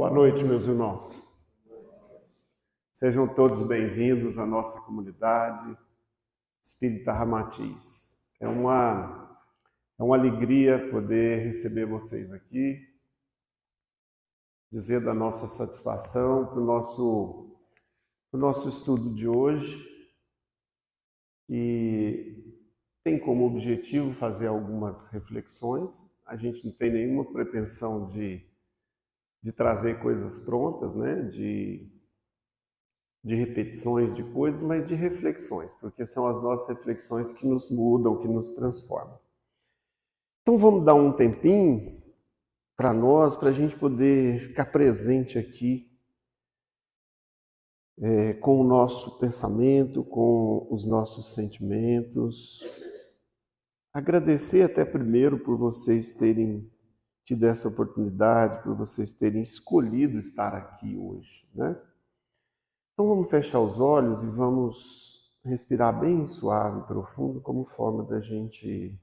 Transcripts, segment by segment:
Boa noite, meus irmãos. Sejam todos bem-vindos à nossa comunidade Espírita Ramatiz. É uma alegria poder receber vocês aqui, dizer da nossa satisfação para o nosso estudo de hoje, e tem como objetivo fazer algumas reflexões. A gente não tem nenhuma pretensão de trazer coisas prontas, né? de repetições de coisas, mas de reflexões, porque são as nossas reflexões que nos mudam, que nos transformam. Então vamos dar um tempinho para nós, para a gente poder ficar presente aqui com o nosso pensamento, com os nossos sentimentos. Agradecer até primeiro por vocês terem tido essa oportunidade, por vocês terem escolhido estar aqui hoje, né? Então vamos fechar os olhos e vamos respirar bem suave e profundo como forma da gente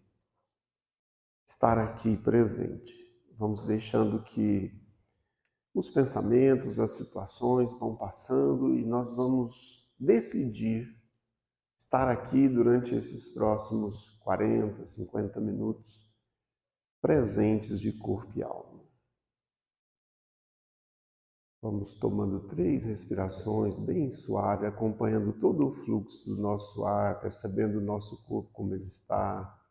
estar aqui presente. Vamos deixando que os pensamentos, as situações vão passando e nós vamos decidir estar aqui durante esses próximos 40, 50 minutos presentes de corpo e alma. Vamos tomando 3 respirações bem suave, acompanhando todo o fluxo do nosso ar, percebendo o nosso corpo como ele está.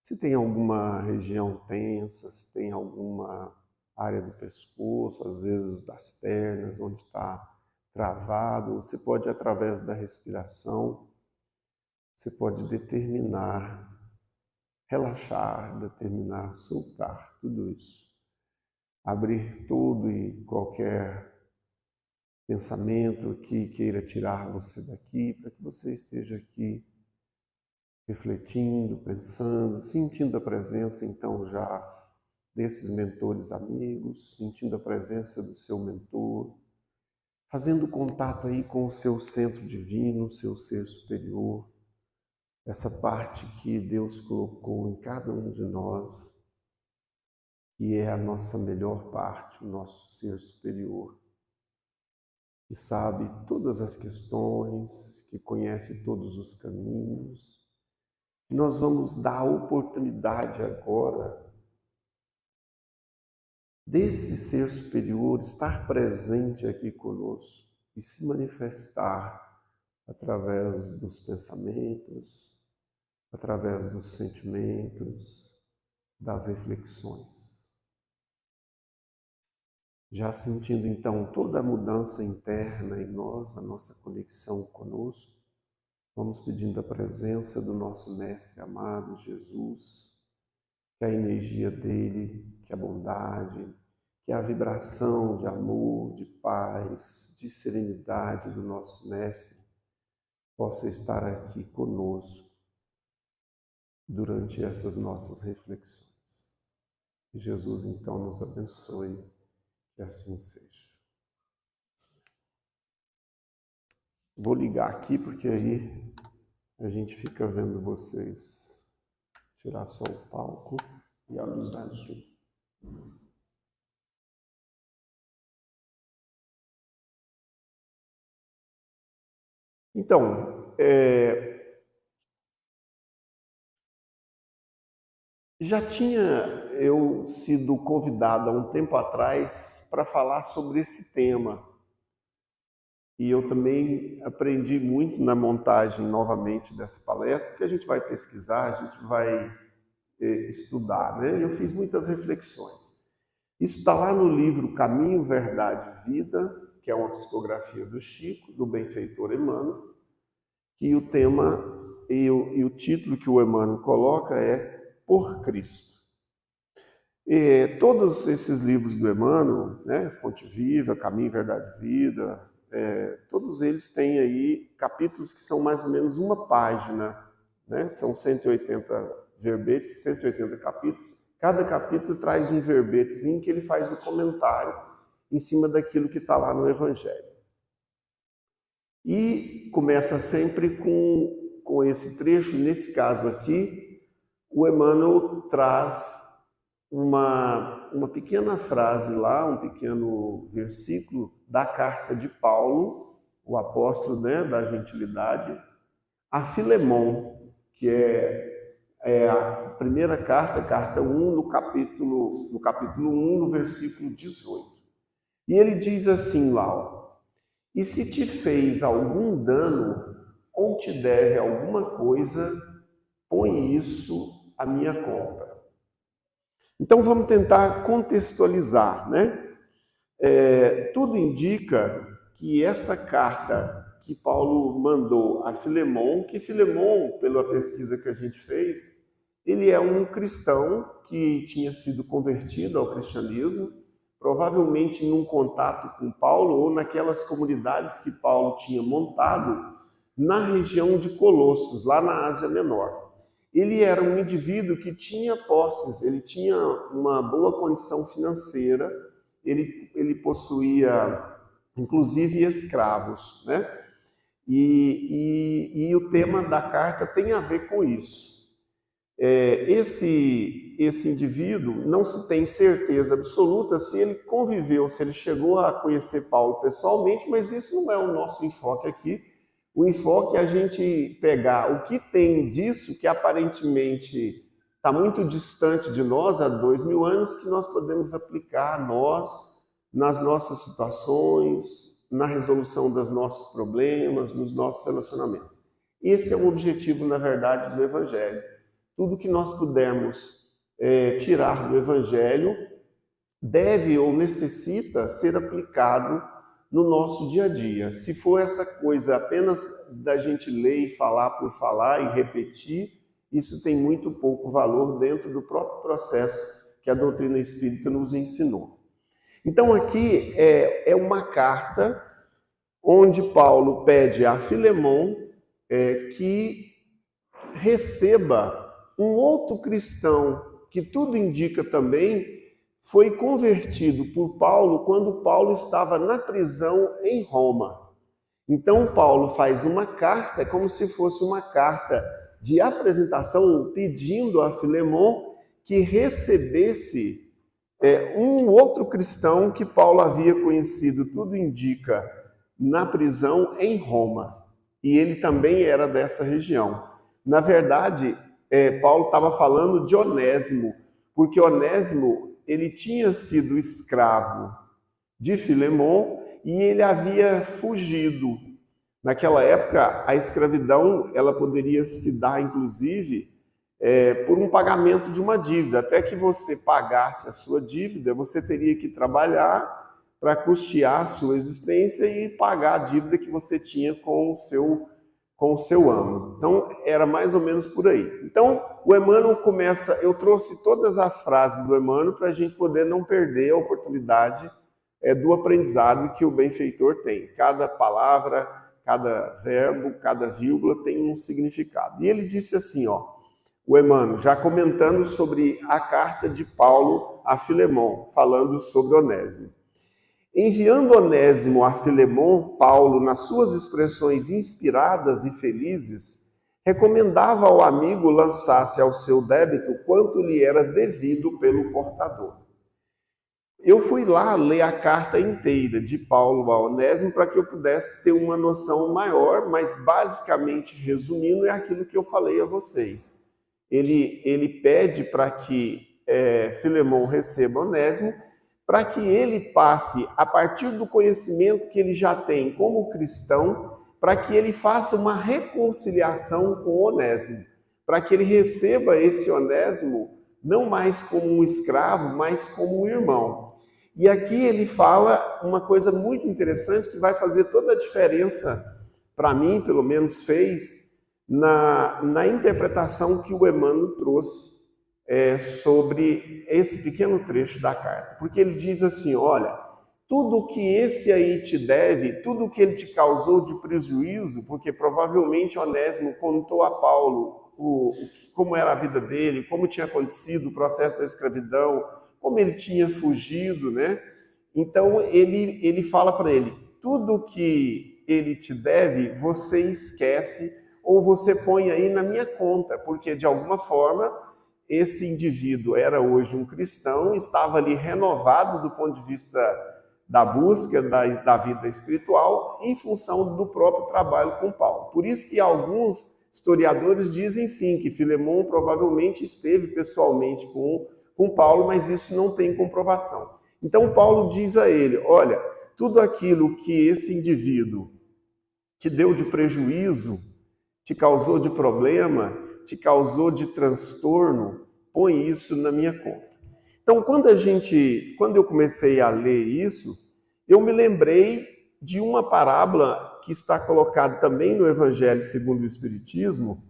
Se tem alguma região tensa, se tem alguma área do pescoço, às vezes das pernas, onde está travado, você pode, através da respiração, você pode determinar, relaxar, determinar, soltar tudo isso. Abrir todo e qualquer pensamento que queira tirar você daqui, para que você esteja aqui refletindo, pensando, sentindo a presença, então, já desses mentores amigos, sentindo a presença do seu mentor, fazendo contato aí com o seu centro divino, o seu ser superior, essa parte que Deus colocou em cada um de nós, que é a nossa melhor parte, o nosso ser superior, que sabe todas as questões, que conhece todos os caminhos. E nós vamos dar a oportunidade agora desse ser superior estar presente aqui conosco e se manifestar através dos pensamentos, através dos sentimentos, das reflexões. Já sentindo então toda a mudança interna em nós, a nossa conexão conosco, vamos pedindo a presença do nosso Mestre amado, Jesus, que a energia dele, que a bondade, que a vibração de amor, de paz, de serenidade do nosso Mestre possa estar aqui conosco durante essas nossas reflexões. Que Jesus então nos abençoe, que assim seja. Vou ligar aqui porque aí a gente fica vendo vocês. Tirar só o palco e a luz azul. Então, já tinha eu sido convidado há um tempo atrás para falar sobre esse tema. E eu também aprendi muito na montagem novamente dessa palestra, porque a gente vai pesquisar, a gente vai estudar, né? Eu fiz muitas reflexões. Isso está lá no livro Caminho, Verdade e Vida, que é uma psicografia do Chico, do benfeitor Emmanuel, que o tema e o título que o Emmanuel coloca é Por Cristo. E todos esses livros do Emmanuel, né, Fonte Viva, Caminho, Verdade e Vida, todos eles têm aí capítulos que são mais ou menos uma página, né? São 180 verbetes, 180 capítulos. Cada capítulo traz um verbetezinho que ele faz o comentário em cima daquilo que está lá no Evangelho. E começa sempre com esse trecho. Nesse caso aqui, o Emmanuel traz uma pequena frase lá, um pequeno versículo da carta de Paulo, o apóstolo, né, da gentilidade, a Filemon, que é a primeira carta, carta 1, no capítulo 1, no versículo 18. E ele diz assim lá, ó, e se te fez algum dano ou te deve alguma coisa, põe isso à minha conta. Então vamos tentar contextualizar, né? Tudo indica que essa carta que Paulo mandou a Filemon, que Filemon, pela pesquisa que a gente fez, ele é um cristão que tinha sido convertido ao cristianismo, provavelmente em um contato com Paulo ou naquelas comunidades que Paulo tinha montado na região de Colossos, lá na Ásia Menor. Ele era um indivíduo que tinha posses, ele tinha uma boa condição financeira, ele possuía, inclusive, escravos, né? E o tema da carta tem a ver com isso. Esse indivíduo, não se tem certeza absoluta se ele conviveu, se ele chegou a conhecer Paulo pessoalmente, mas isso não é o nosso enfoque aqui. O enfoque é a gente pegar o que tem disso, que aparentemente está muito distante de nós, há 2000 anos, que nós podemos aplicar a nós, nas nossas situações, na resolução dos nossos problemas, nos nossos relacionamentos. Esse é o objetivo, na verdade, do Evangelho. Tudo que nós pudermos tirar do Evangelho deve ou necessita ser aplicado no nosso dia a dia. Se for essa coisa apenas da gente ler e falar por falar e repetir, isso tem muito pouco valor dentro do próprio processo que a doutrina espírita nos ensinou. Então aqui é uma carta onde Paulo pede a Filemon que receba um outro cristão, que tudo indica também, foi convertido por Paulo quando Paulo estava na prisão em Roma. Então Paulo faz uma carta, como se fosse uma carta de apresentação, pedindo a Filemon que recebesse um outro cristão que Paulo havia conhecido, tudo indica, na prisão em Roma. E ele também era dessa região. Na verdade, Paulo estava falando de Onésimo, porque Onésimo ele tinha sido escravo de Filemon e ele havia fugido. Naquela época, a escravidão ela poderia se dar, inclusive, por um pagamento de uma dívida. Até que você pagasse a sua dívida, você teria que trabalhar para custear a sua existência e pagar a dívida que você tinha com o seu amo. Então, era mais ou menos por aí. Então, o Emmanuel começa... Eu trouxe todas as frases do Emmanuel para a gente poder não perder a oportunidade do aprendizado que o benfeitor tem. Cada palavra, cada verbo, cada vírgula tem um significado. E ele disse assim, ó, o Emmanuel, já comentando sobre a carta de Paulo a Filemon, falando sobre Onésimo. Enviando Onésimo a Filemon, Paulo, nas suas expressões inspiradas e felizes, recomendava ao amigo lançasse ao seu débito quanto lhe era devido pelo portador. Eu fui lá ler a carta inteira de Paulo a Onésimo para que eu pudesse ter uma noção maior, mas basicamente, resumindo, é aquilo que eu falei a vocês. Ele pede para que Filemon receba Onésimo, para que ele passe, a partir do conhecimento que ele já tem como cristão, para que ele faça uma reconciliação com Onésimo, para que ele receba esse Onésimo não mais como um escravo, mas como um irmão. E aqui ele fala uma coisa muito interessante que vai fazer toda a diferença, para mim, pelo menos fez, na interpretação que o Emmanuel trouxe sobre esse pequeno trecho da carta. Porque ele diz assim, olha, tudo que esse aí te deve, tudo que ele te causou de prejuízo, porque provavelmente Onésimo contou a Paulo como era a vida dele, como tinha acontecido o processo da escravidão, como ele tinha fugido, né? Então ele fala para ele, tudo que ele te deve, você esquece ou você põe aí na minha conta, porque de alguma forma esse indivíduo era hoje um cristão, estava ali renovado do ponto de vista da busca da vida espiritual em função do próprio trabalho com Paulo. Por isso que alguns historiadores dizem sim, que Filemon provavelmente esteve pessoalmente com Paulo, mas isso não tem comprovação. Então Paulo diz a ele, olha, tudo aquilo que esse indivíduo te deu de prejuízo, te causou de problema, te causou de transtorno, põe isso na minha conta. Então, quando eu comecei a ler isso, eu me lembrei de uma parábola que está colocada também no Evangelho segundo o Espiritismo,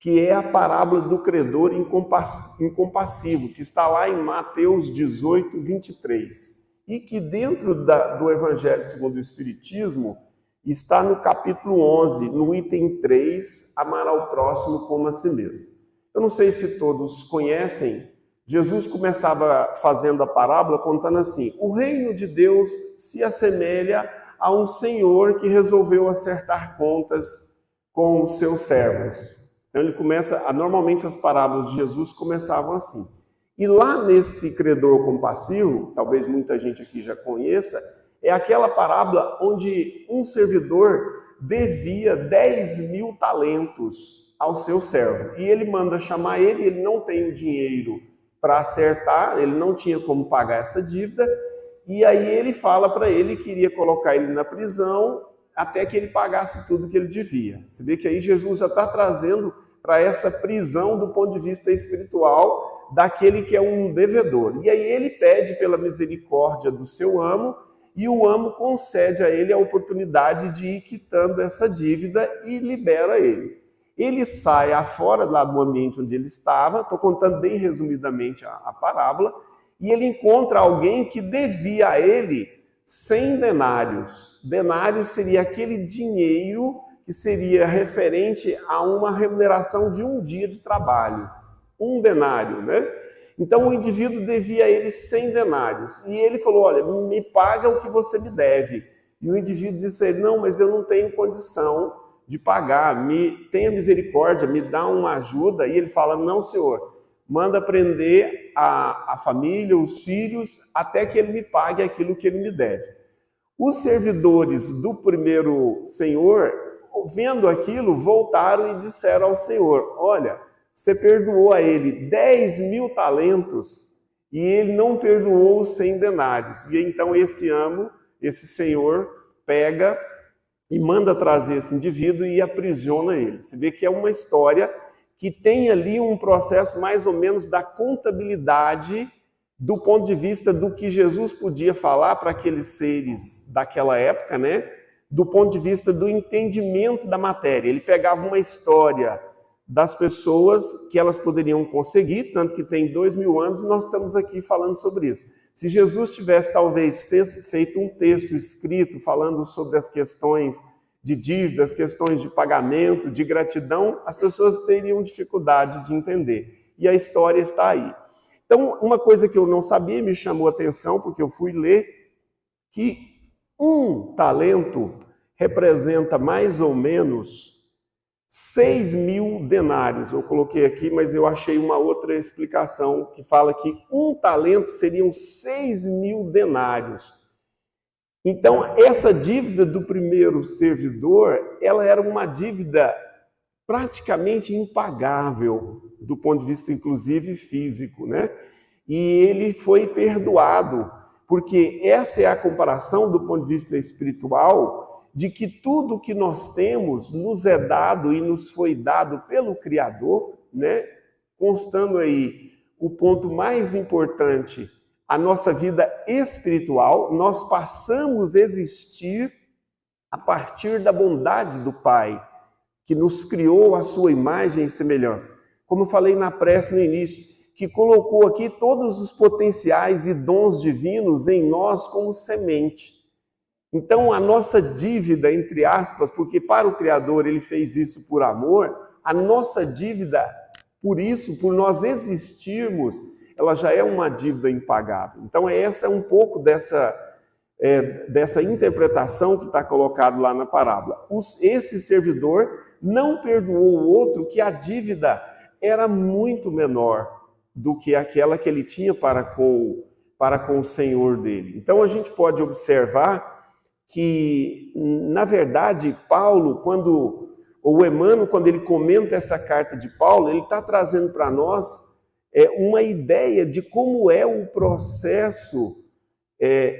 que é a parábola do credor incompassivo, que está lá em Mateus 18, 23. E que dentro do Evangelho segundo o Espiritismo, está no capítulo 11, no item 3, amar ao próximo como a si mesmo. Eu não sei se todos conhecem, Jesus começava fazendo a parábola contando assim, o reino de Deus se assemelha a um senhor que resolveu acertar contas com os seus servos. Então ele começa, normalmente as parábolas de Jesus começavam assim. E lá nesse credor compassivo, talvez muita gente aqui já conheça, é aquela parábola onde um servidor devia 10.000 talentos ao seu servo. E ele manda chamar ele não tem o dinheiro para acertar, ele não tinha como pagar essa dívida, e aí ele fala para ele que iria colocar ele na prisão até que ele pagasse tudo que ele devia. Você vê que aí Jesus já está trazendo para essa prisão do ponto de vista espiritual daquele que é um devedor. E aí ele pede pela misericórdia do seu amo, e o amo concede a ele a oportunidade de ir quitando essa dívida e libera ele. Ele sai afora lá do ambiente onde ele estava, estou contando bem resumidamente a parábola, e ele encontra alguém que devia a ele 100 denários. Denários seria aquele dinheiro que seria referente a uma remuneração de um dia de trabalho. Um denário, né? Então o indivíduo devia a ele 100 denários. E ele falou, olha, me paga o que você me deve. E o indivíduo disse a ele, não, mas eu não tenho condição de pagar, tenha misericórdia, me dá uma ajuda. E ele fala, não senhor, manda prender a família, os filhos, até que ele me pague aquilo que ele me deve. Os servidores do primeiro senhor, vendo aquilo, voltaram e disseram ao senhor, olha, você perdoou a ele 10.000 talentos e ele não perdoou os 100 denários. E então esse senhor, pega e manda trazer esse indivíduo e aprisiona ele. Você vê que é uma história que tem ali um processo mais ou menos da contabilidade do ponto de vista do que Jesus podia falar para aqueles seres daquela época, né? Do ponto de vista do entendimento da matéria. Ele pegava uma história das pessoas que elas poderiam conseguir, tanto que tem 2.000 anos e nós estamos aqui falando sobre isso. Se Jesus tivesse talvez feito um texto escrito falando sobre as questões de dívidas, questões de pagamento, de gratidão, as pessoas teriam dificuldade de entender. E a história está aí. Então, uma coisa que eu não sabia, me chamou a atenção, porque eu fui ler, que um talento representa mais ou menos 6.000 denários. Eu coloquei aqui, mas eu achei uma outra explicação que fala que um talento seriam 6.000 denários. Então, essa dívida do primeiro servidor, ela era uma dívida praticamente impagável, do ponto de vista, inclusive, físico, né? E ele foi perdoado, porque essa é a comparação do ponto de vista espiritual, de que tudo que nós temos nos é dado e nos foi dado pelo Criador, né? Constando aí o ponto mais importante, a nossa vida espiritual, nós passamos a existir a partir da bondade do Pai, que nos criou à sua imagem e semelhança. Como eu falei na prece no início, que colocou aqui todos os potenciais e dons divinos em nós como semente. Então, a nossa dívida, entre aspas, porque para o Criador ele fez isso por amor, a nossa dívida, por isso, por nós existirmos, ela já é uma dívida impagável. Então, essa é um pouco dessa interpretação que está colocado lá na parábola. Esse servidor não perdoou o outro, que a dívida era muito menor. do que aquela que ele tinha para com o Senhor dele. Então a gente pode observar que, na verdade, Paulo, ou Emmanuel, quando ele comenta essa carta de Paulo, ele está trazendo para nós uma ideia de como é o processo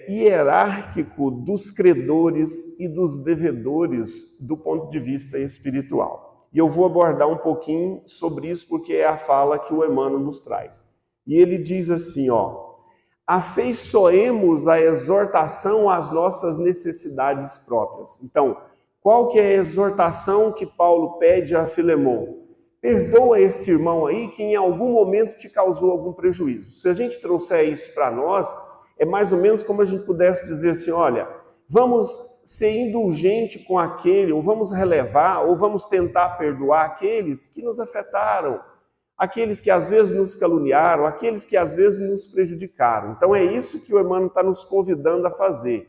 hierárquico dos credores e dos devedores do ponto de vista espiritual. E eu vou abordar um pouquinho sobre isso, porque é a fala que o Emmanuel nos traz. E ele diz assim, afeiçoemos a exortação às nossas necessidades próprias. Então, qual que é a exortação que Paulo pede a Filemon? Perdoa esse irmão aí que em algum momento te causou algum prejuízo. Se a gente trouxer isso para nós, é mais ou menos como a gente pudesse dizer assim, olha, vamos ser indulgente com aquele, ou vamos relevar, ou vamos tentar perdoar aqueles que nos afetaram, aqueles que às vezes nos caluniaram, aqueles que às vezes nos prejudicaram. Então é isso que o Emmanuel está nos convidando a fazer.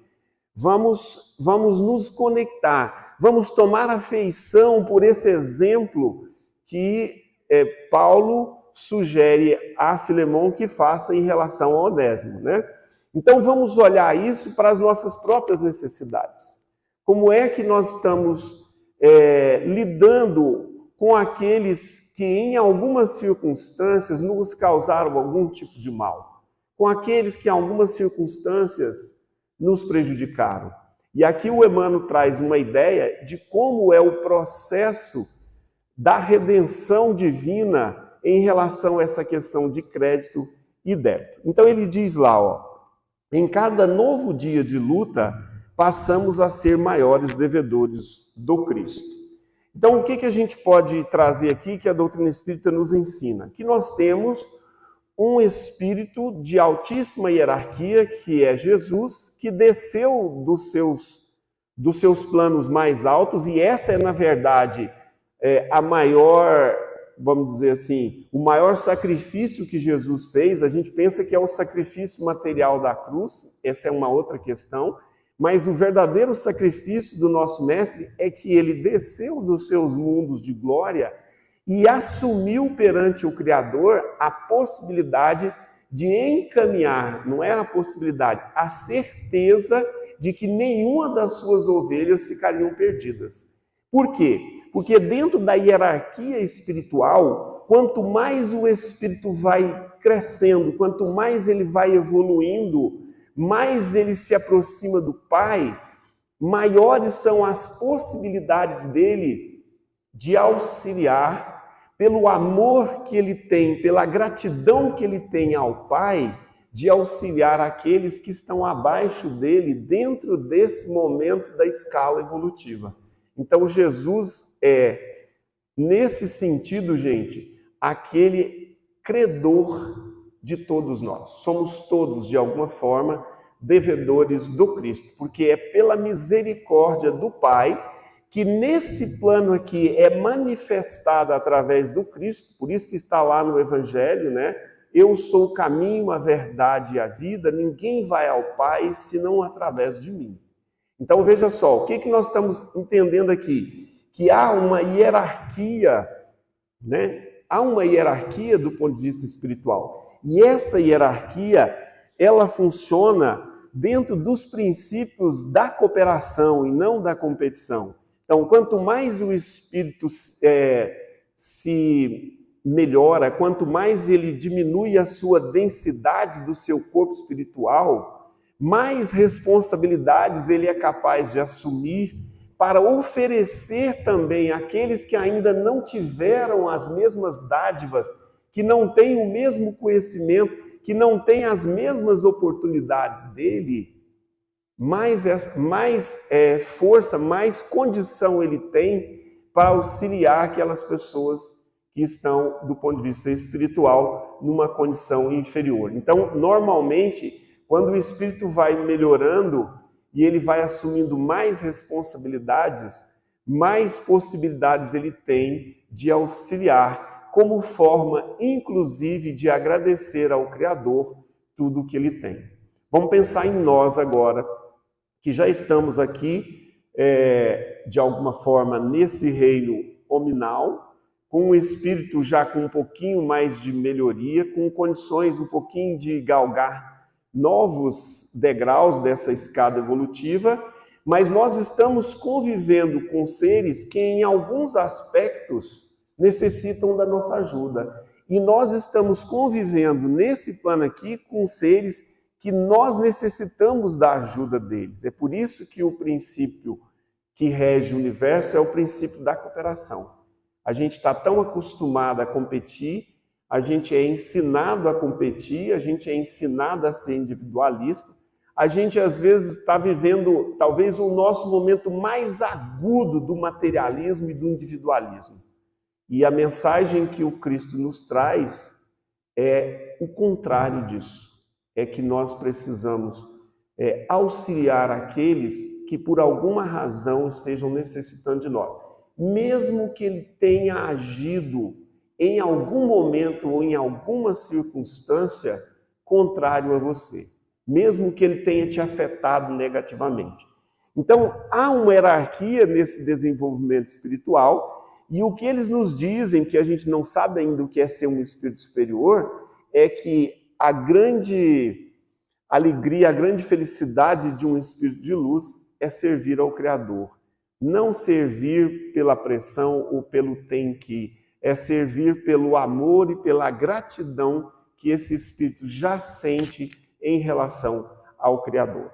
Vamos nos conectar, vamos tomar afeição por esse exemplo que Paulo sugere a Filemon que faça em relação ao Onésimo, né? Então vamos olhar isso para as nossas próprias necessidades. Como é que nós estamos lidando com aqueles que em algumas circunstâncias nos causaram algum tipo de mal? Com aqueles que em algumas circunstâncias nos prejudicaram? E aqui o Emmanuel traz uma ideia de como é o processo da redenção divina em relação a essa questão de crédito e débito. Então ele diz lá, em cada novo dia de luta, passamos a ser maiores devedores do Cristo. Então, o que a gente pode trazer aqui que a doutrina espírita nos ensina? Que nós temos um espírito de altíssima hierarquia, que é Jesus, que desceu dos seus planos mais altos, e essa é, na verdade, a maior, vamos dizer assim, o maior sacrifício que Jesus fez. A gente pensa que é o sacrifício material da cruz, essa é uma outra questão, mas o verdadeiro sacrifício do nosso mestre é que ele desceu dos seus mundos de glória e assumiu perante o Criador a possibilidade de encaminhar, não era a possibilidade, a certeza de que nenhuma das suas ovelhas ficariam perdidas. Por quê? Porque dentro da hierarquia espiritual, quanto mais o espírito vai crescendo, quanto mais ele vai evoluindo, mais ele se aproxima do Pai, maiores são as possibilidades dele de auxiliar, pelo amor que ele tem, pela gratidão que ele tem ao Pai, de auxiliar aqueles que estão abaixo dele, dentro desse momento da escala evolutiva. Então Jesus é, nesse sentido, gente, aquele credor de todos nós. Somos todos, de alguma forma, devedores do Cristo, porque é pela misericórdia do Pai que nesse plano aqui é manifestada através do Cristo, por isso que está lá no Evangelho, né? Eu sou o caminho, a verdade e a vida, ninguém vai ao Pai senão através de mim. Então veja só, o que nós estamos entendendo aqui? Que há uma hierarquia, né? Há uma hierarquia do ponto de vista espiritual. E essa hierarquia, ela funciona dentro dos princípios da cooperação e não da competição. Então, quanto mais o espírito se melhora, quanto mais ele diminui a sua densidade do seu corpo espiritual, mais responsabilidades ele é capaz de assumir para oferecer também àqueles que ainda não tiveram as mesmas dádivas, que não têm o mesmo conhecimento, que não têm as mesmas oportunidades dele, mais força, mais condição ele tem para auxiliar aquelas pessoas que estão, do ponto de vista espiritual, numa condição inferior. Então, normalmente, quando o espírito vai melhorando e ele vai assumindo mais responsabilidades, mais possibilidades ele tem de auxiliar, como forma, inclusive, de agradecer ao Criador tudo o que ele tem. Vamos pensar em nós agora, que já estamos aqui, de alguma forma, nesse reino hominal, com um espírito já com um pouquinho mais de melhoria, com condições um pouquinho de galgar novos degraus dessa escada evolutiva, mas nós estamos convivendo com seres que em alguns aspectos necessitam da nossa ajuda. E nós estamos convivendo nesse plano aqui com seres que nós necessitamos da ajuda deles. É por isso que o princípio que rege o universo é o princípio da cooperação. A gente está tão acostumado a competir, a gente é ensinado a competir, a gente é ensinado a ser individualista, a gente às vezes está vivendo talvez o nosso momento mais agudo do materialismo e do individualismo. E a mensagem que o Cristo nos traz é o contrário disso. É que nós precisamos auxiliar aqueles que por alguma razão estejam necessitando de nós. Mesmo que ele tenha agido em algum momento ou em alguma circunstância contrário a você. Mesmo que ele tenha te afetado negativamente. Então, há uma hierarquia nesse desenvolvimento espiritual, e o que eles nos dizem, que a gente não sabe ainda o que é ser um espírito superior, é que a grande alegria, a grande felicidade de um espírito de luz é servir ao Criador. Não servir pela pressão ou pelo tem que, é servir pelo amor e pela gratidão que esse espírito já sente em relação ao Criador.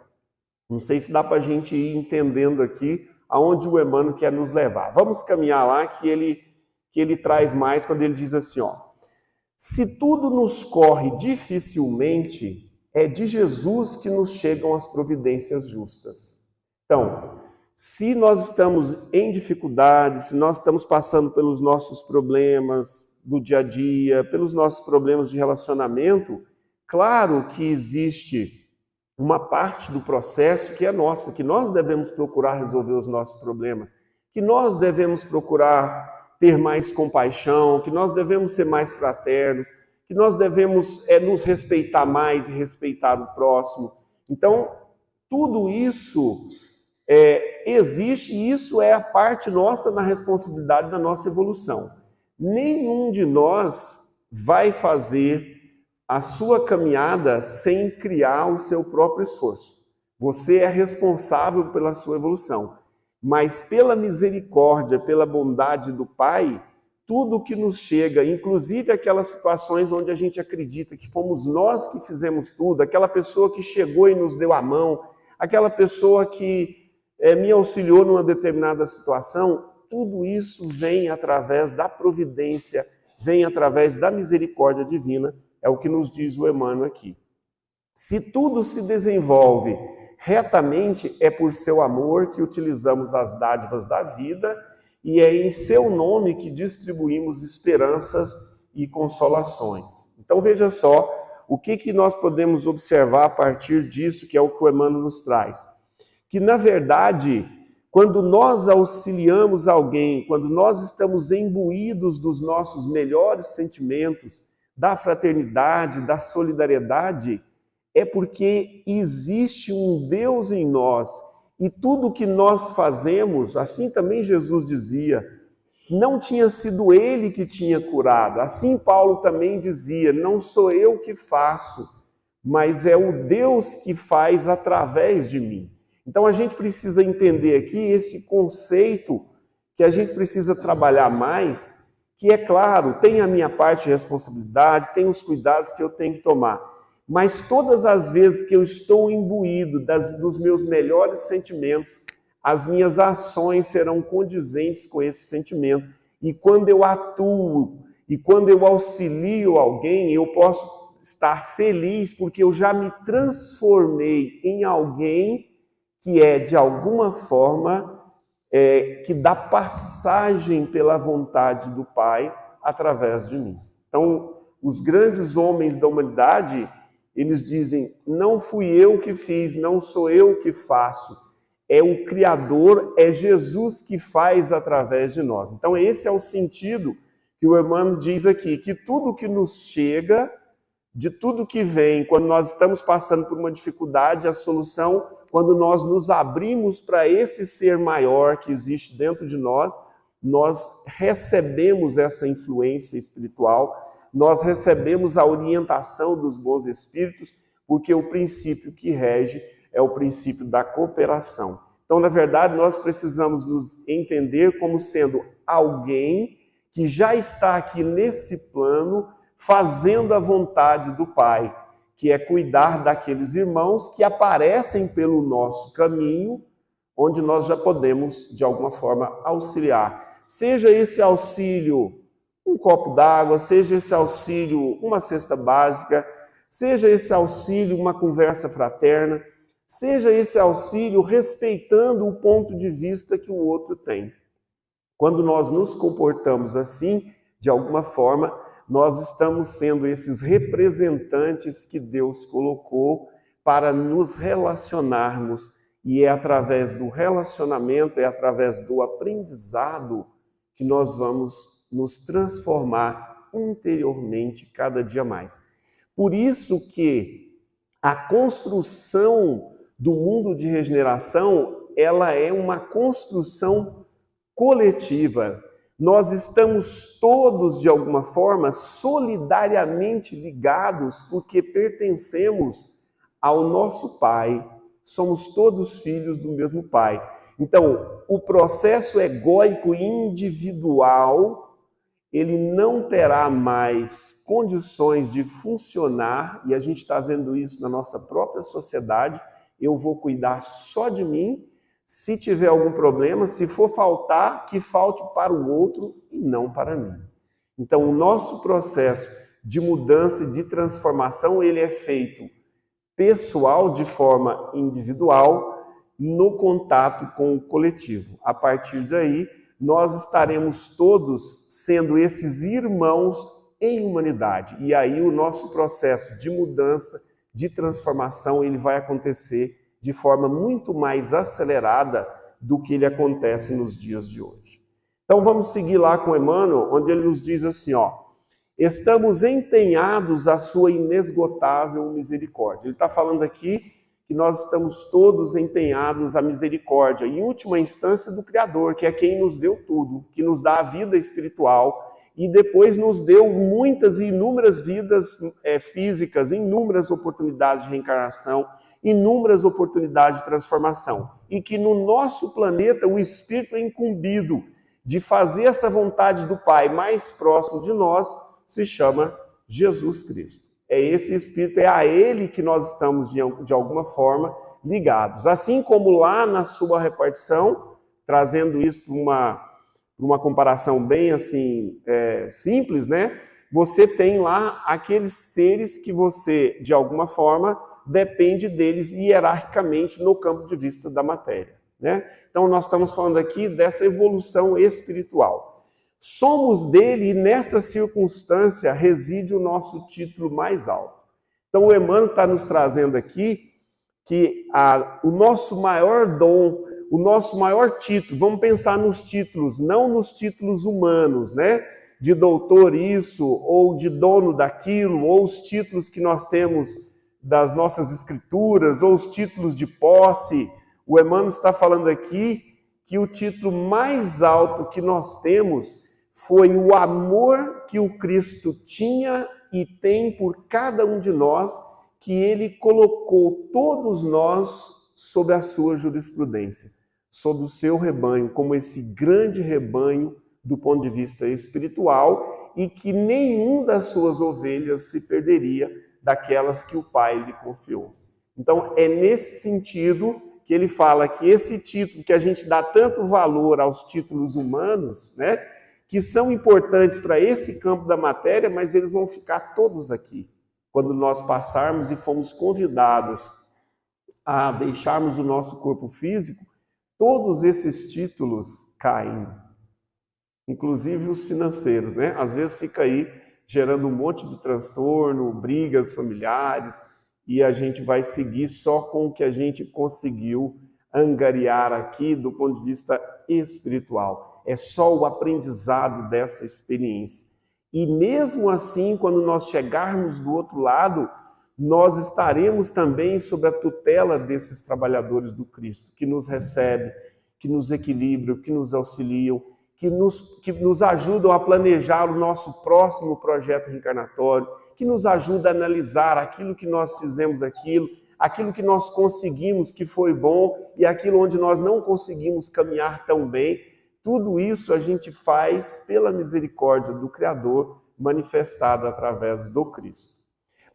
Não sei se dá para a gente ir entendendo aqui aonde o Emmanuel quer nos levar. Vamos caminhar lá que ele traz mais quando ele diz assim, ó: se tudo nos corre dificilmente, é de Jesus que nos chegam as providências justas. Então, se nós estamos em dificuldade, se nós estamos passando pelos nossos problemas do dia a dia, pelos nossos problemas de relacionamento, claro que existe uma parte do processo que é nossa, que nós devemos procurar resolver os nossos problemas, que nós devemos procurar ter mais compaixão, que nós devemos ser mais fraternos, que nós devemos nos respeitar mais e respeitar o próximo. Então, tudo isso existe e isso é a parte nossa na responsabilidade da nossa evolução. Nenhum de nós vai fazer a sua caminhada sem criar o seu próprio esforço. Você é responsável pela sua evolução. Mas pela misericórdia, pela bondade do Pai, tudo que nos chega, inclusive aquelas situações onde a gente acredita que fomos nós que fizemos tudo, aquela pessoa que chegou e nos deu a mão, aquela pessoa que me auxiliou numa determinada situação, tudo isso vem através da providência, vem através da misericórdia divina, é o que nos diz o Emmanuel aqui. Se tudo se desenvolve retamente, é por seu amor que utilizamos as dádivas da vida e é em seu nome que distribuímos esperanças e consolações. Então veja só o que nós podemos observar a partir disso, que é o que o Emmanuel nos traz. Que na verdade, quando nós auxiliamos alguém, quando nós estamos imbuídos dos nossos melhores sentimentos, da fraternidade, da solidariedade, é porque existe um Deus em nós. E tudo que nós fazemos, assim também Jesus dizia, não tinha sido ele que tinha curado. Assim Paulo também dizia, não sou eu que faço, mas é o Deus que faz através de mim. Então a gente precisa entender aqui esse conceito que a gente precisa trabalhar mais, que é claro, tem a minha parte de responsabilidade, tem os cuidados que eu tenho que tomar. Mas todas as vezes que eu estou imbuído dos meus melhores sentimentos, as minhas ações serão condizentes com esse sentimento. E quando eu atuo, e quando eu auxilio alguém, eu posso estar feliz porque eu já me transformei em alguém que é, de alguma forma, que dá passagem pela vontade do Pai através de mim. Então, os grandes homens da humanidade, eles dizem, não fui eu que fiz, não sou eu que faço, é o Criador, é Jesus que faz através de nós. Então, esse é o sentido que o Emmanuel diz aqui, que tudo que nos chega, de tudo que vem, quando nós estamos passando por uma dificuldade, a solução, quando nós nos abrimos para esse ser maior que existe dentro de nós, nós recebemos essa influência espiritual, nós recebemos a orientação dos bons espíritos, porque o princípio que rege é o princípio da cooperação. Então, na verdade, nós precisamos nos entender como sendo alguém que já está aqui nesse plano, fazendo a vontade do Pai, que é cuidar daqueles irmãos que aparecem pelo nosso caminho, onde nós já podemos, de alguma forma, auxiliar. Seja esse auxílio um copo d'água, seja esse auxílio uma cesta básica, seja esse auxílio uma conversa fraterna, seja esse auxílio respeitando o ponto de vista que o outro tem. Quando nós nos comportamos assim, de alguma forma, nós estamos sendo esses representantes que Deus colocou para nos relacionarmos. E é através do relacionamento, é através do aprendizado que nós vamos nos transformar interiormente cada dia mais. Por isso que a construção do mundo de regeneração, ela é uma construção coletiva. Nós estamos todos, de alguma forma, solidariamente ligados, porque pertencemos ao nosso Pai. Somos todos filhos do mesmo Pai. Então, o processo egóico individual, ele não terá mais condições de funcionar, e a gente está vendo isso na nossa própria sociedade. Eu vou cuidar só de mim. Se tiver algum problema, se for faltar, que falte para o outro e não para mim. Então, o nosso processo de mudança e de transformação, ele é feito pessoal, de forma individual, no contato com o coletivo. A partir daí, nós estaremos todos sendo esses irmãos em humanidade. E aí o nosso processo de mudança, de transformação, ele vai acontecer de forma muito mais acelerada do que ele acontece nos dias de hoje. Então vamos seguir lá com Emmanuel, onde ele nos diz assim, estamos empenhados à sua inesgotável misericórdia. Ele está falando aqui que nós estamos todos empenhados à misericórdia, em última instância do Criador, que é quem nos deu tudo, que nos dá a vida espiritual e depois nos deu muitas e inúmeras vidas físicas, inúmeras oportunidades de reencarnação, inúmeras oportunidades de transformação. E que no nosso planeta o Espírito é incumbido de fazer essa vontade do Pai mais próximo de nós, se chama Jesus Cristo. É esse Espírito, é a Ele que nós estamos, de alguma forma, ligados. Assim como lá na sua repartição, trazendo isso para uma comparação bem assim, simples, né? Você tem lá aqueles seres que você, de alguma forma, depende deles hierarquicamente no campo de vista da matéria, né? Então, nós estamos falando aqui dessa evolução espiritual. Somos dele e nessa circunstância reside o nosso título mais alto. Então o Emmanuel está nos trazendo aqui que o nosso maior dom, o nosso maior título, vamos pensar nos títulos, não nos títulos humanos, né? De doutor isso, ou de dono daquilo, ou os títulos que nós temos das nossas escrituras, ou os títulos de posse. O Emmanuel está falando aqui que o título mais alto que nós temos foi o amor que o Cristo tinha e tem por cada um de nós, que ele colocou todos nós sob a sua jurisprudência, sob o seu rebanho, como esse grande rebanho do ponto de vista espiritual, e que nenhum das suas ovelhas se perderia daquelas que o Pai lhe confiou. Então, é nesse sentido que ele fala que esse título, que a gente dá tanto valor aos títulos humanos, né, que são importantes para esse campo da matéria, mas eles vão ficar todos aqui. Quando nós passarmos e fomos convidados a deixarmos o nosso corpo físico, todos esses títulos caem, inclusive os financeiros, né? Às vezes fica aí gerando um monte de transtorno, brigas familiares, e a gente vai seguir só com o que a gente conseguiu angariar aqui do ponto de vista espiritual. É só o aprendizado dessa experiência. E mesmo assim, quando nós chegarmos do outro lado, nós estaremos também sob a tutela desses trabalhadores do Cristo, que nos recebem, que nos equilibram, que nos auxiliam, que nos ajudam a planejar o nosso próximo projeto reencarnatório, que nos ajuda a analisar aquilo que nós fizemos aquilo que nós conseguimos que foi bom e aquilo onde nós não conseguimos caminhar tão bem. Tudo isso a gente faz pela misericórdia do Criador, manifestada através do Cristo.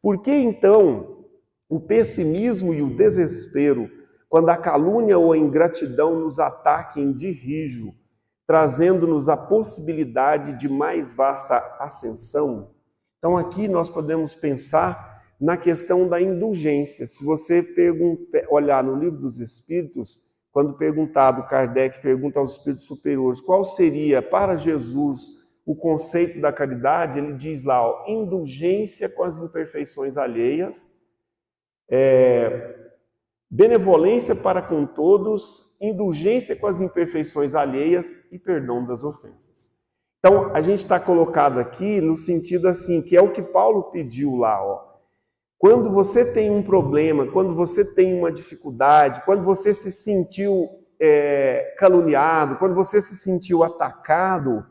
Por que então o pessimismo e o desespero, quando a calúnia ou a ingratidão nos ataquem de rijo, trazendo-nos a possibilidade de mais vasta ascensão? Então aqui nós podemos pensar na questão da indulgência. Se você olhar no Livro dos Espíritos, quando perguntado, Kardec pergunta aos espíritos superiores qual seria para Jesus o conceito da caridade, ele diz lá, indulgência com as imperfeições alheias, benevolência para com todos, indulgência com as imperfeições alheias e perdão das ofensas. Então, a gente está colocado aqui no sentido assim, que é o que Paulo pediu lá, ó. Quando você tem um problema, quando você tem uma dificuldade, quando você se sentiu caluniado, quando você se sentiu atacado,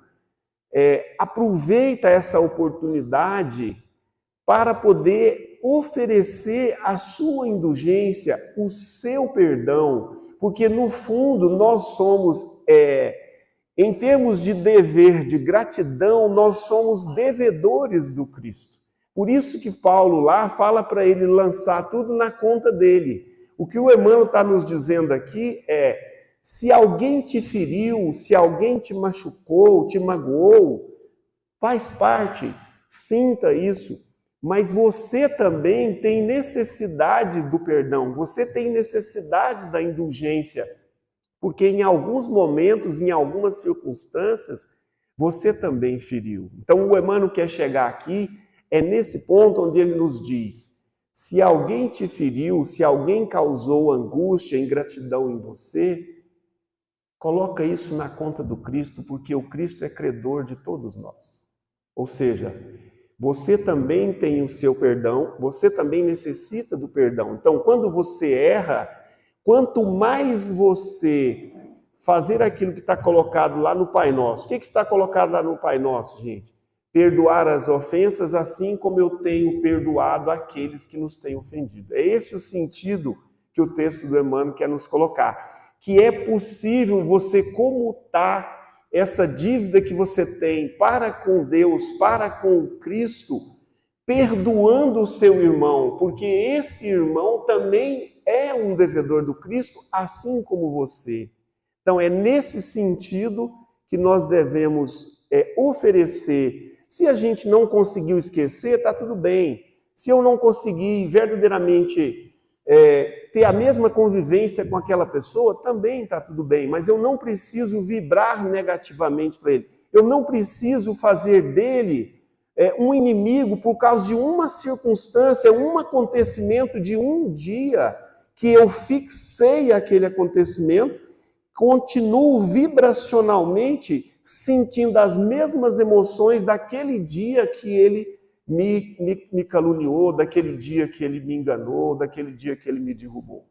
aproveita essa oportunidade para poder oferecer a sua indulgência, o seu perdão, porque no fundo nós somos, em termos de dever, de gratidão, nós somos devedores do Cristo. Por isso que Paulo lá fala para ele lançar tudo na conta dele. O que o Emmanuel está nos dizendo aqui é, se alguém te feriu, se alguém te machucou, te magoou, faz parte, sinta isso. Mas você também tem necessidade do perdão, você tem necessidade da indulgência, porque em alguns momentos, em algumas circunstâncias, você também feriu. Então o Emmanuel quer chegar aqui, é nesse ponto onde ele nos diz, se alguém te feriu, se alguém causou angústia, ingratidão em você, coloca isso na conta do Cristo, porque o Cristo é credor de todos nós. Ou seja, você também tem o seu perdão, você também necessita do perdão. Então, quando você erra, quanto mais você fazer aquilo que está colocado lá no Pai Nosso. O que está colocado lá no Pai Nosso, gente? Perdoar as ofensas assim como eu tenho perdoado aqueles que nos têm ofendido. É esse o sentido que o texto do Emmanuel quer nos colocar. Que é possível você comutar essa dívida que você tem para com Deus, para com Cristo, perdoando o seu irmão, porque esse irmão também é um devedor do Cristo, assim como você. Então é nesse sentido que nós devemos oferecer. Se a gente não conseguiu esquecer, está tudo bem. Se eu não conseguir verdadeiramente ter a mesma convivência com aquela pessoa, também está tudo bem. Mas eu não preciso vibrar negativamente para ele. Eu não preciso fazer dele um inimigo por causa de uma circunstância, um acontecimento de um dia que eu fixei aquele acontecimento, continuo vibracionalmente sentindo as mesmas emoções daquele dia que ele me caluniou, daquele dia que ele me enganou, daquele dia que ele me derrubou.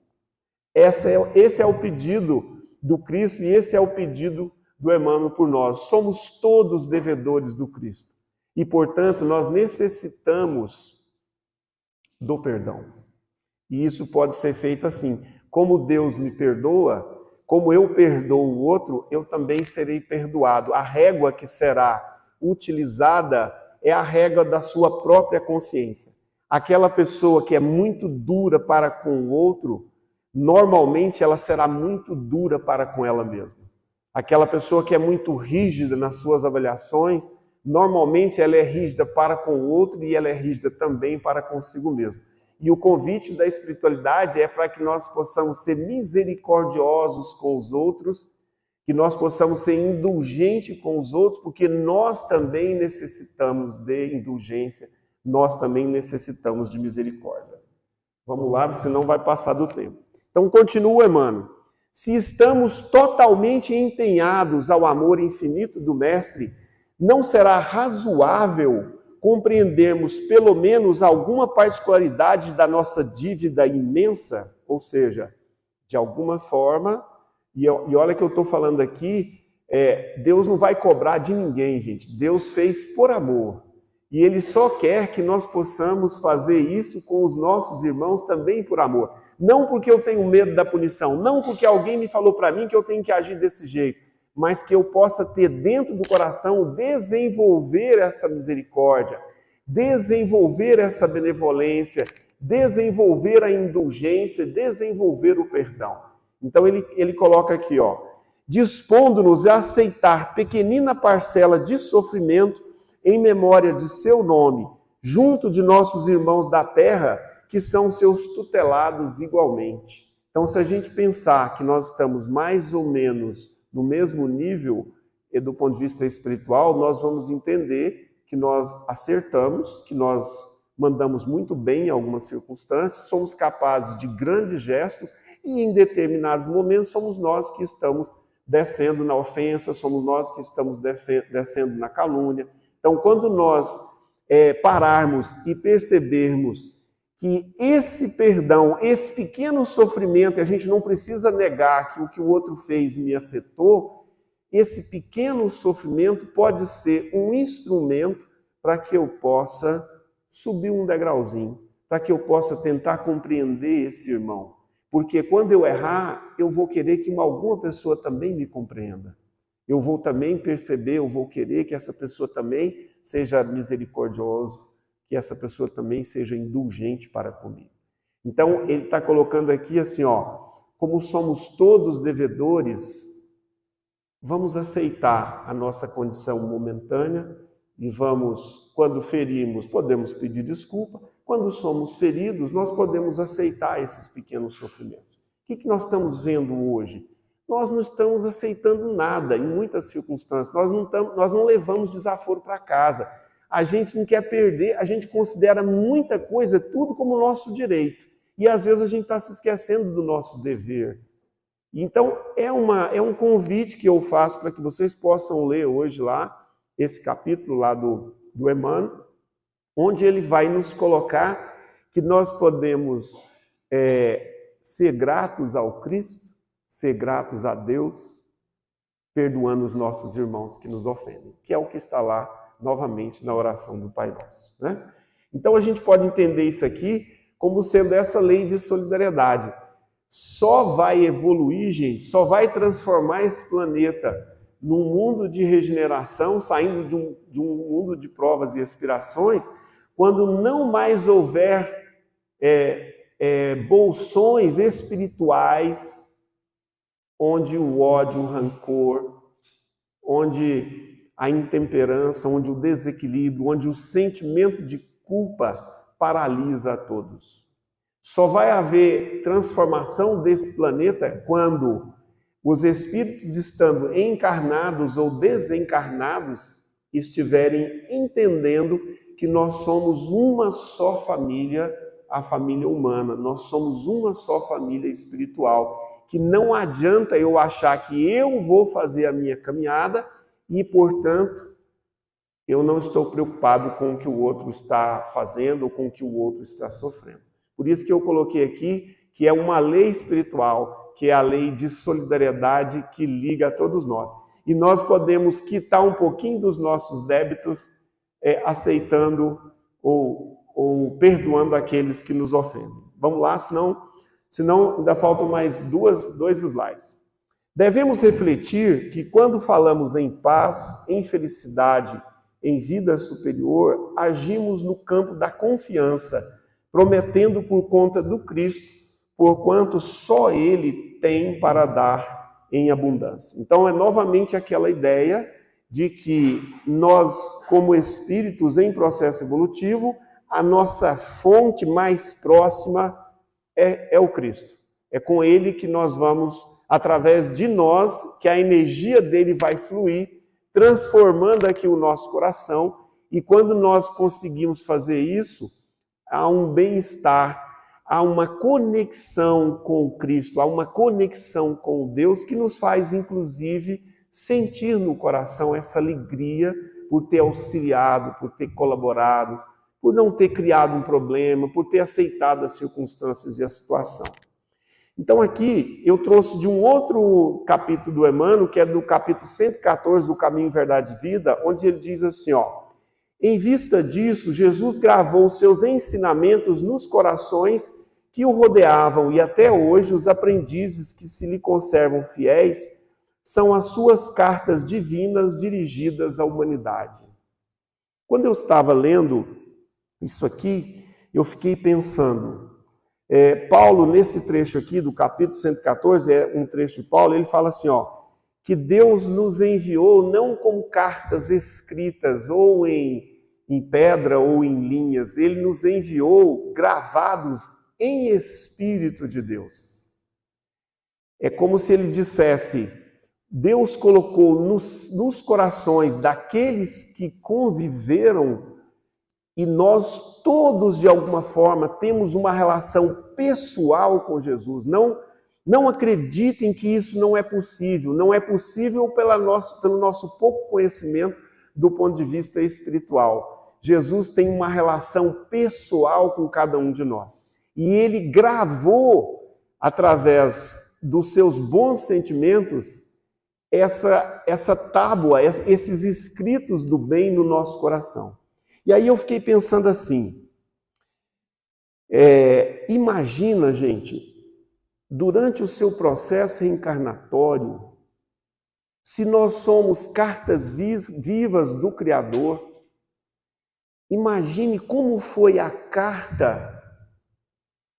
Esse é o pedido do Cristo e esse é o pedido do Emmanuel por nós. Somos todos devedores do Cristo e, portanto, nós necessitamos do perdão. E isso pode ser feito assim, como Deus me perdoa, como eu perdoo o outro, eu também serei perdoado. A régua que será utilizada é a régua da sua própria consciência. Aquela pessoa que é muito dura para com o outro, normalmente ela será muito dura para com ela mesma. Aquela pessoa que é muito rígida nas suas avaliações, normalmente ela é rígida para com o outro e ela é rígida também para consigo mesmo. E o convite da espiritualidade é para que nós possamos ser misericordiosos com os outros, que nós possamos ser indulgentes com os outros, porque nós também necessitamos de indulgência, nós também necessitamos de misericórdia. Vamos lá, senão vai passar do tempo. Então, continua, Emmanuel. Se estamos totalmente empenhados ao amor infinito do Mestre, não será razoável compreendermos pelo menos alguma particularidade da nossa dívida imensa? Ou seja, de alguma forma, e olha que eu estou falando aqui Deus não vai cobrar de ninguém, gente. Deus fez por amor. E Ele só quer que nós possamos fazer isso com os nossos irmãos também por amor. Não porque eu tenho medo da punição, não porque alguém me falou para mim que eu tenho que agir desse jeito, mas que eu possa ter dentro do coração, desenvolver essa misericórdia, desenvolver essa benevolência, desenvolver a indulgência, desenvolver o perdão. Então ele coloca aqui, dispondo-nos a aceitar pequenina parcela de sofrimento em memória de seu nome, junto de nossos irmãos da terra, que são seus tutelados igualmente. Então, se a gente pensar que nós estamos mais ou menos no mesmo nível, do ponto de vista espiritual, nós vamos entender que nós acertamos, que nós mandamos muito bem em algumas circunstâncias, somos capazes de grandes gestos e em determinados momentos somos nós que estamos descendo na ofensa, somos nós que estamos descendo na calúnia. Então, quando nós pararmos e percebermos que esse perdão, esse pequeno sofrimento, e a gente não precisa negar que o que o outro fez me afetou, esse pequeno sofrimento pode ser um instrumento para que eu possa subir um degrauzinho, para que eu possa tentar compreender esse irmão. Porque quando eu errar, eu vou querer que alguma pessoa também me compreenda. Eu vou também perceber, eu vou querer que essa pessoa também seja misericordiosa, que essa pessoa também seja indulgente para comigo. Então, ele está colocando aqui assim, como somos todos devedores, vamos aceitar a nossa condição momentânea e vamos, quando ferimos, podemos pedir desculpa. Quando somos feridos, nós podemos aceitar esses pequenos sofrimentos. O que nós estamos vendo hoje? Nós não estamos aceitando nada, em muitas circunstâncias. Nós não levamos desaforo para casa. A gente não quer perder, a gente considera muita coisa, tudo como nosso direito. E às vezes a gente está se esquecendo do nosso dever. Então, é um convite que eu faço para que vocês possam ler hoje lá, esse capítulo lá do Emmanuel, onde ele vai nos colocar que nós podemos ser gratos ao Cristo, ser gratos a Deus, perdoando os nossos irmãos que nos ofendem, que é o que está lá novamente na oração do Pai Nosso, né? Então a gente pode entender isso aqui como sendo essa lei de solidariedade. Só vai evoluir, gente, só vai transformar esse planeta num mundo de regeneração, saindo de um mundo de provas e expirações, quando não mais houver bolsões espirituais, onde o ódio, o rancor, onde a intemperança, onde o desequilíbrio, onde o sentimento de culpa paralisa a todos. Só vai haver transformação desse planeta quando os espíritos, estando encarnados ou desencarnados, estiverem entendendo que nós somos uma só família, a família humana, nós somos uma só família espiritual, que não adianta eu achar que eu vou fazer a minha caminhada e, portanto, eu não estou preocupado com o que o outro está fazendo ou com o que o outro está sofrendo. Por isso que eu coloquei aqui que é uma lei espiritual, que é a lei de solidariedade que liga a todos nós. E nós podemos quitar um pouquinho dos nossos débitos, aceitando ou perdoando aqueles que nos ofendem. Vamos lá, senão ainda faltam mais dois slides. Devemos refletir que quando falamos em paz, em felicidade, em vida superior, agimos no campo da confiança, prometendo por conta do Cristo, porquanto só Ele tem para dar em abundância. Então é novamente aquela ideia de que nós, como espíritos em processo evolutivo, a nossa fonte mais próxima é o Cristo. É com Ele que nós vamos, através de nós, que a energia dele vai fluir, transformando aqui o nosso coração. E quando nós conseguimos fazer isso, há um bem-estar, há uma conexão com o Cristo, há uma conexão com Deus que nos faz, inclusive, sentir no coração essa alegria por ter auxiliado, por ter colaborado, por não ter criado um problema, por ter aceitado as circunstâncias e a situação. Então aqui eu trouxe de um outro capítulo do Emmanuel, que é do capítulo 114 do Caminho, Verdade e Vida, onde ele diz assim, em vista disso, Jesus gravou seus ensinamentos nos corações que o rodeavam e até hoje os aprendizes que se lhe conservam fiéis são as suas cartas divinas dirigidas à humanidade. Quando eu estava lendo isso aqui, eu fiquei pensando, Paulo, nesse trecho aqui do capítulo 114, é um trecho de Paulo, ele fala assim, que Deus nos enviou não como cartas escritas ou em pedra ou em linhas, ele nos enviou gravados em Espírito de Deus. É como se ele dissesse, Deus colocou nos corações daqueles que conviveram e nós todos, de alguma forma, temos uma relação pessoal com Jesus. Não acreditem que isso não é possível. Não é possível pelo nosso pouco conhecimento do ponto de vista espiritual. Jesus tem uma relação pessoal com cada um de nós. E ele gravou, através dos seus bons sentimentos, essa tábua, esses escritos do bem no nosso coração. E aí eu fiquei pensando assim, imagina, gente, durante o seu processo reencarnatório, se nós somos cartas vivas do Criador, imagine como foi a carta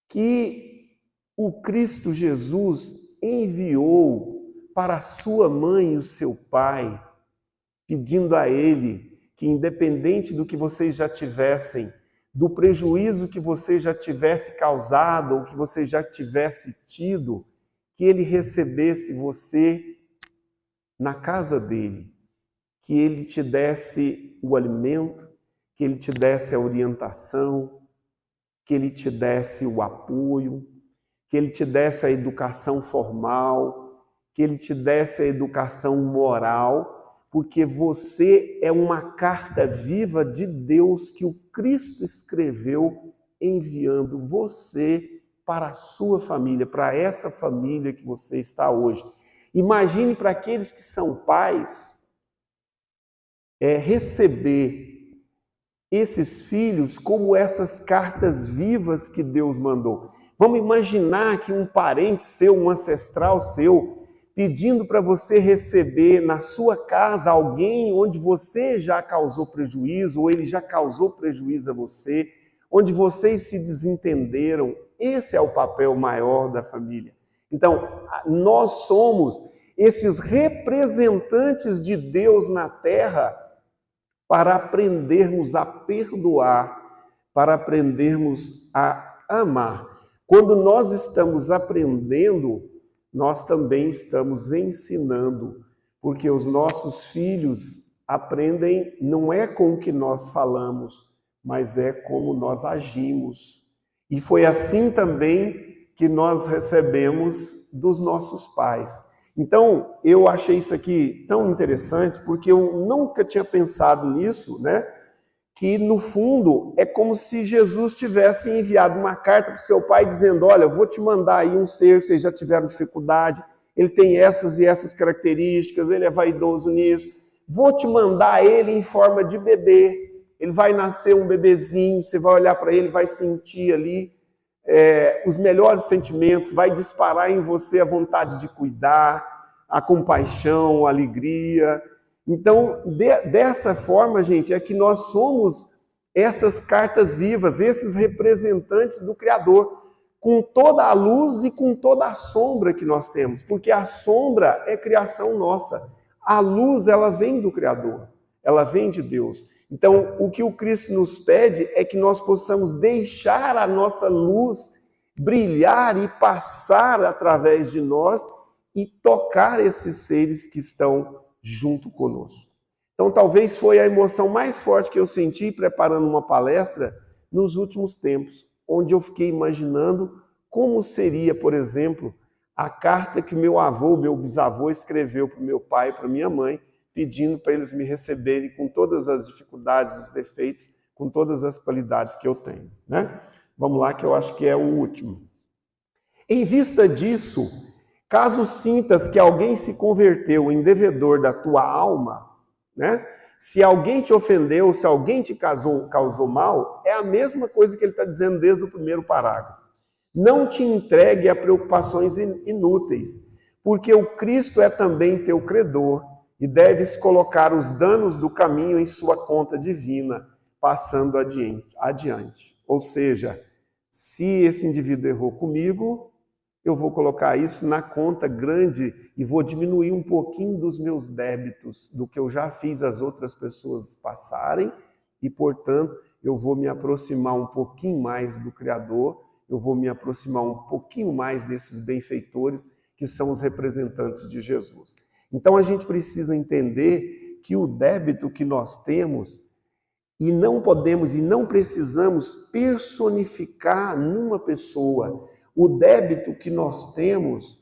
que o Cristo Jesus enviou para a sua mãe e o seu pai, pedindo a ele que, independente do que vocês já tivessem, do prejuízo que você já tivesse causado ou que você já tivesse tido, que ele recebesse você na casa dele, que ele te desse o alimento, que ele te desse a orientação, que ele te desse o apoio, que ele te desse a educação formal, que ele te desse a educação moral, porque você é uma carta viva de Deus que o Cristo escreveu enviando você para a sua família, para essa família que você está hoje. Imagine para aqueles que são pais, receber esses filhos como essas cartas vivas que Deus mandou. Vamos imaginar que um parente seu, um ancestral seu, pedindo para você receber na sua casa alguém onde você já causou prejuízo, ou ele já causou prejuízo a você, onde vocês se desentenderam. Esse é o papel maior da família. Então, nós somos esses representantes de Deus na Terra para aprendermos a perdoar, para aprendermos a amar. Quando nós estamos aprendendo, nós também estamos ensinando, porque os nossos filhos aprendem não é com o que nós falamos, mas é como nós agimos. E foi assim também que nós recebemos dos nossos pais. Então, eu achei isso aqui tão interessante, porque eu nunca tinha pensado nisso, né? Que, no fundo, é como se Jesus tivesse enviado uma carta para o seu pai dizendo, olha, eu vou te mandar aí um ser que vocês já tiveram dificuldade, ele tem essas e essas características, ele é vaidoso nisso, vou te mandar ele em forma de bebê, ele vai nascer um bebezinho, você vai olhar para ele, vai sentir ali os melhores sentimentos, vai disparar em você a vontade de cuidar, a compaixão, a alegria. Então, dessa forma, gente, é que nós somos essas cartas vivas, esses representantes do Criador, com toda a luz e com toda a sombra que nós temos, porque a sombra é criação nossa, a luz, ela vem do Criador, ela vem de Deus. Então, o que o Cristo nos pede é que nós possamos deixar a nossa luz brilhar e passar através de nós e tocar esses seres que estão junto conosco. Então, talvez foi a emoção mais forte que eu senti preparando uma palestra nos últimos tempos, onde eu fiquei imaginando como seria, por exemplo, a carta que meu avô, meu bisavô escreveu para o meu pai e para minha mãe, pedindo para eles me receberem com todas as dificuldades, os defeitos, com todas as qualidades que eu tenho, né? Vamos lá, que eu acho que é o último. Em vista disso, caso sintas que alguém se converteu em devedor da tua alma, né? Se alguém te ofendeu, se alguém te causou mal, é a mesma coisa que ele está dizendo desde o primeiro parágrafo. Não te entregue a preocupações inúteis, porque o Cristo é também teu credor e deves colocar os danos do caminho em sua conta divina, passando adiante. Ou seja, se esse indivíduo errou comigo, eu vou colocar isso na conta grande e vou diminuir um pouquinho dos meus débitos, do que eu já fiz as outras pessoas passarem, e, portanto, eu vou me aproximar um pouquinho mais do Criador, eu vou me aproximar um pouquinho mais desses benfeitores, que são os representantes de Jesus. Então, a gente precisa entender que o débito que nós temos, e não podemos e não precisamos personificar numa pessoa. O débito que nós temos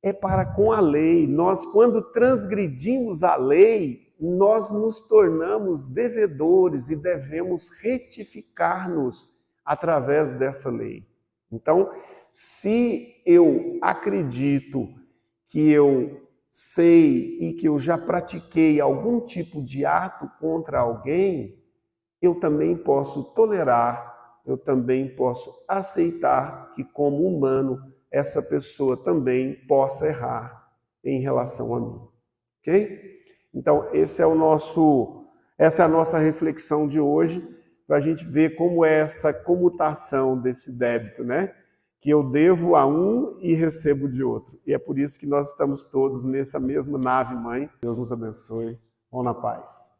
é para com a lei. Nós, quando transgredimos a lei, nós nos tornamos devedores e devemos retificar-nos através dessa lei. Então, se eu acredito que eu sei e que eu já pratiquei algum tipo de ato contra alguém, eu também posso tolerar, eu também posso aceitar que, como humano, essa pessoa também possa errar em relação a mim. Ok? Então, essa é a nossa reflexão de hoje, para a gente ver como é essa comutação desse débito, né? Que eu devo a um e recebo de outro. E é por isso que nós estamos todos nessa mesma nave-mãe. Deus nos abençoe. Vão na paz.